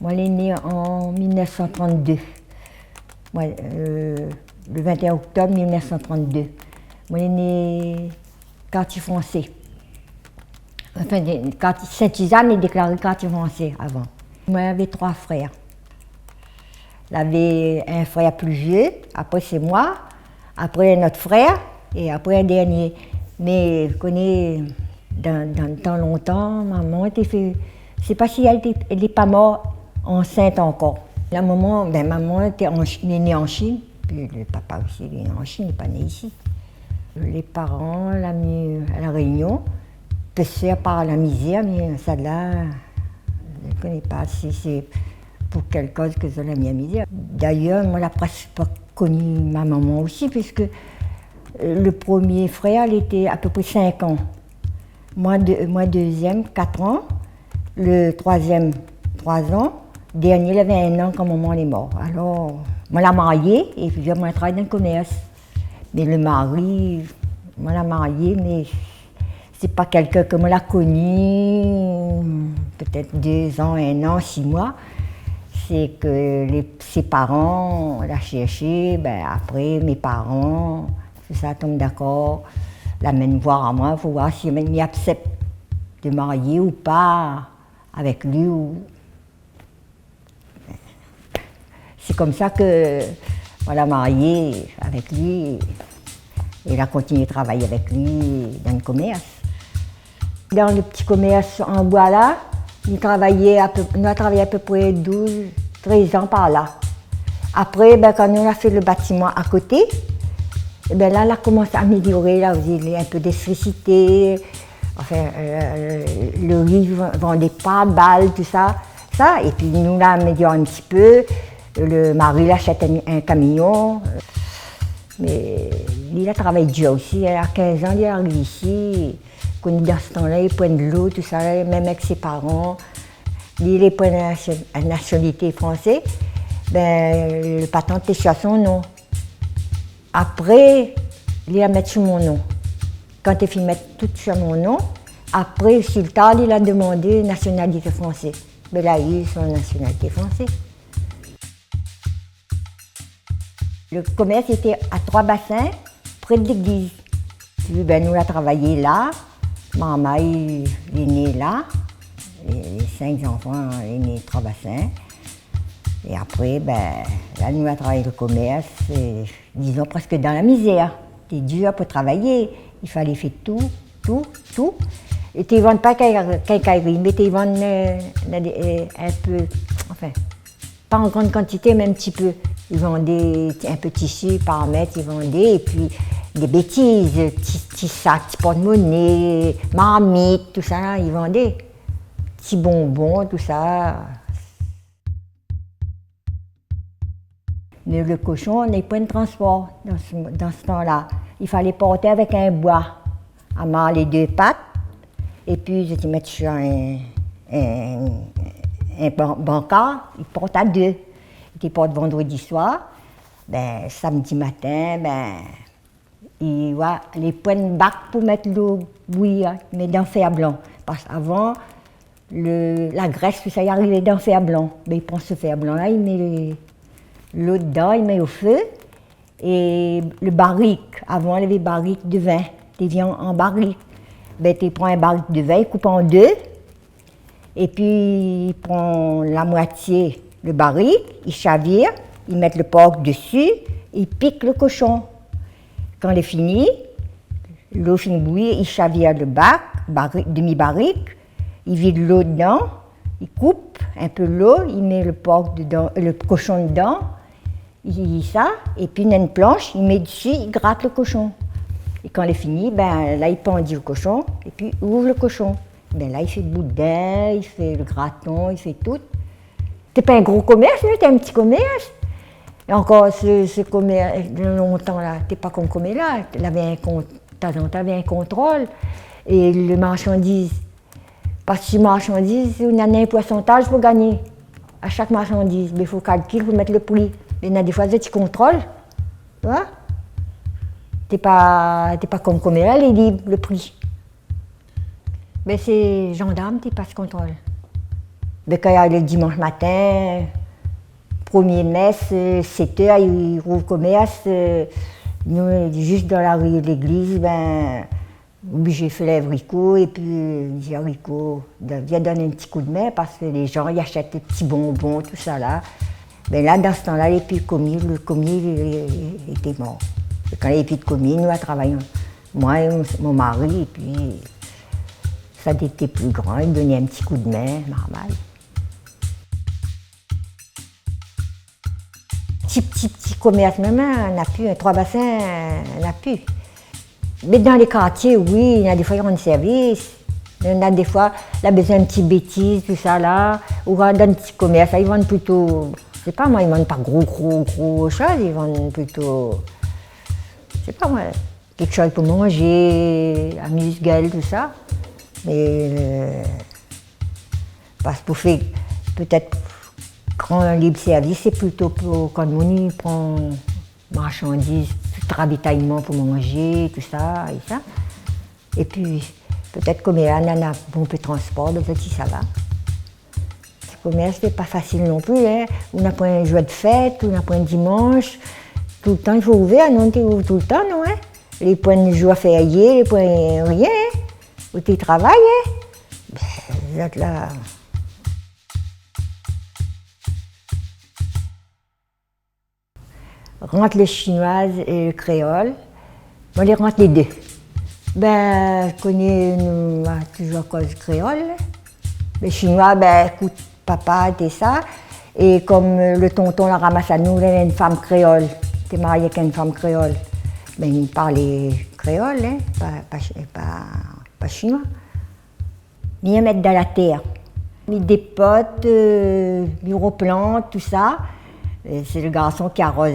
Moi, elle est née en 1932. Moi, le 21 octobre 1932. Moi, elle est née quartier français. Enfin, Saint-Isame est déclaré quartier français avant. Moi, j'avais 3 frères. J'avais un frère plus vieux, après c'est moi, après notre frère, et après un dernier. Mais je connais, dans le temps longtemps, maman était fait. Je ne sais pas si elle n'est pas morte enceinte encore. La maman, maman est née en Chine, puis le papa aussi est né en Chine, il n'est pas né ici. Les parents l'ont mis à La Réunion, peut-être par la misère, mais ça là, je ne connais pas si c'est pour quelle cause que ça l'a mis à misère. D'ailleurs, moi, je n'ai presque pas connu ma maman aussi, puisque le premier frère, il était à peu près 5 ans. Moi, deuxième, 4 ans. Le troisième, 3 ans. Le dernier, il avait 1 an quand maman est morte. Alors, moi, je l'ai marié et puis moi, je travaille dans le commerce. Mais le mari, moi, je l'ai marié, mais c'est pas quelqu'un que moi, je connu, peut-être 2 ans, 1 an, 6 mois. C'est que ses parents l'ont cherché, après mes parents, tout ça tombe d'accord, l'amène voir à moi, il faut voir si il accepte de marier ou pas avec lui. C'est comme ça que on l'a marié avec lui et il a continué de travailler avec lui dans le commerce. Dans le petit commerce en bois là, on a travaillé à peu près 12-13 ans par là. Après, quand on a fait le bâtiment à côté, là, on a commencé à améliorer, là, un peu d'électricité, enfin, le riz vendait pas, balles, tout ça. Et puis nous, l'a amélioré un petit peu. Le mari achète un camion. Mais il a travaillé dur aussi. À 15 ans, il est arrivé ici. Dans ce temps-là, il prend de l'eau, tout ça, même avec ses parents. Il prend la nationalité française. Le patron était sur son nom. Après, il a mis sur mon nom. Quand il a fini de mettre tout sur mon nom, après, sur le tard, il a demandé nationalité française. Là, il a son nationalité française. Le commerce était à 3 bassins, près de l'église. Puis, nous, on a travaillé là. Maman, il est né là. Les 5 enfants, il est né 3 bassins. Et après, là, nous, on a travaillé le commerce, disons presque dans la misère. C'était dur pour travailler. Il fallait faire tout. Et ils ne vendent pas quincaillerie, mais ils vendent un peu, enfin, pas en grande quantité, mais un petit peu. Ils vendaient un peu de tissu par mètre, ils vendaient, et puis des bêtises, petits sacs, petits porte-monnaie, marmites, tout ça, là, ils vendaient. Petits bonbons, tout ça. Mais le cochon, on n'a pas de transport dans ce temps-là. Il fallait porter avec un bois, à marre les 2 pattes, et puis je te mettre sur un bancard, il porte à 2. Il porte vendredi soir, samedi matin, il va les prendre une bac pour mettre l'eau bouillir, mais dans le fer blanc. Parce qu'avant, la graisse, tout ça, il arrivait dans le fer blanc. Il prend ce fer blanc-là, il met l'eau dedans, il met au feu. Et le barrique, avant, il y avait barrique de vin, des viandes en barrique. Il prend un barrique de vin, il coupe en 2, et puis il prend la moitié, le barrique, il chavire, il met le porc dessus, il pique le cochon. Quand il est fini, l'eau finit de bouillir, il chavire le demi-barrique, il vide l'eau dedans, il coupe un peu l'eau, il met le porc dedans, le cochon dedans, il ça, et puis il a une planche, il met dessus, il gratte le cochon. Et quand il est fini, là il pendit le cochon, et puis il ouvre le cochon. Là il fait le boudin, il fait le graton, il fait tout. C'était pas un gros commerce, c'était un petit commerce. Et encore ce commerce, longtemps là, c'était pas comme là, il avait de temps en temps, avait un contrôle. Et le marchandise, parce que marchandise, on a un pourcentage pour gagner. À chaque marchandise, il faut calculer, il faut mettre le prix. Il y a des fois, tu contrôles, tu vois. T'es pas comme là, il est libre, le prix. Mais c'est gendarme qui passe contrôle. Mais quand il y a le dimanche matin, premier messe, 7 heures, ils rouvrent le commerce. Nous, juste dans la rue de l'église, j'ai fait les haricots et puis j'ai haricots, viens donner un petit coup de main parce que les gens ils achètent des petits bonbons, tout ça là. Ben là, dans ce temps-là, le commis il était mort. Et quand il n'y avait plus de commis, nous avons travaillé, moi et mon mari, et puis ça était plus grand, il donnait un petit coup de main, normal. Petit commerce, même, on n'a plus, 3 bassins, on n'a plus. Mais dans les quartiers, oui, il y a des fois, ils rendent service. Il y en a des fois, il a besoin de petites bêtises, tout ça là. Ou dans un petit commerce, ils vendent plutôt, je sais pas moi, ils vendent pas gros choses, ils vendent plutôt, je sais pas moi, quelque chose pour manger, amuse-gueule, tout ça. Mais, parce que pour faire, peut-être, grand libre service, c'est plutôt pour quand on prend marchandises, tout ravitaillement pour manger, tout ça et ça. Et puis, peut-être comme il y a un bon peu de transport, de petit, ça va. Ce commerce, c'est pas facile non plus. Hein. On n'a pas un jour de fête, on n'a pas un dimanche. Tout le temps, il faut ouvrir, non, tu ouvres tout le temps, non? Hein? Les points de jour fériés, les points rien. Hein? Où tu travailles, hein? Vous êtes là. Rentre les chinoises et le créole. On les rentre les deux. Je connais toujours cause créole. Les chinois, écoute, papa était ça. Et comme le tonton la ramasse à nous, il avait une femme créole. Il était marié avec une femme créole. Il parlait créole, hein, pas chinois. Il mettre dans la terre. Il des potes, il replante, tout ça. C'est le garçon qui arrose.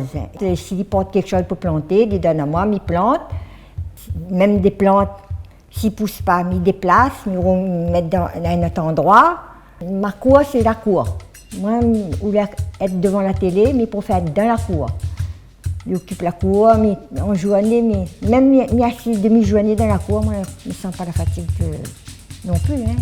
S'il porte quelque chose pour planter, il donne à moi, il plante. Même des plantes, s'ils ne poussent pas, il déplace, il met dans un autre endroit. Ma cour, c'est la cour. Moi, je voulais être devant la télé, mais pour faire être dans la cour. Il occupe la cour, en journée, même assis demi-journée dans la cour, moi, je ne sens pas la fatigue non plus. Hein.